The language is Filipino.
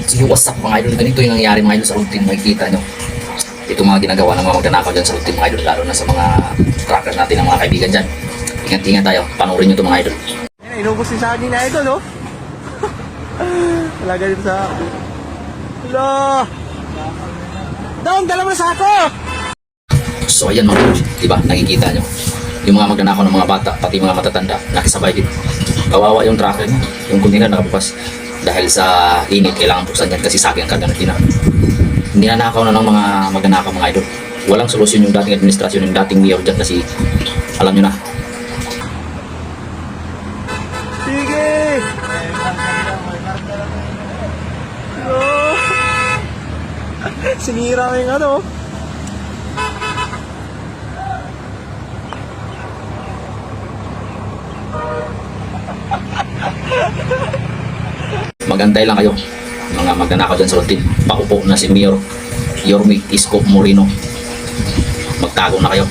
So what's up mga idol, ganito yung nangyayari mga idol sa routine, makikita nyo. Ito mga ginagawa ng mga magnanakaw dyan sa routine mga idol, lalo na sa mga trackers natin, ng mga kaibigan dyan. Ingat-ingat tayo, panoorin nyo ito mga idol. Inubos yung saging na idol, oh. Talaga dito sa... Hello! Dong, dala mo na sako! So ayan mga idol, diba, nakikita nyo. Yung mga magnanakaw ng mga bata, pati mga matatanda, nakisabay din. Kawawa yung tracker nyo, yung kunira nakabukas. Dahil sa init, kailangan buksan yan kasi saging ang karga ng tinapay. Hindi na nakaw na ng mga magnanakaw mga idol. Walang solusyon yung dating administrasyon, yung dating mayor dyan kasi alam nyo na. Sige! Hello! Sinira mo yung ano. Magantay lang kayo, mga magnanakaw dyan sa routine. Paupo na si Mayor Yorme Isko Moreno. Magtago na kayo.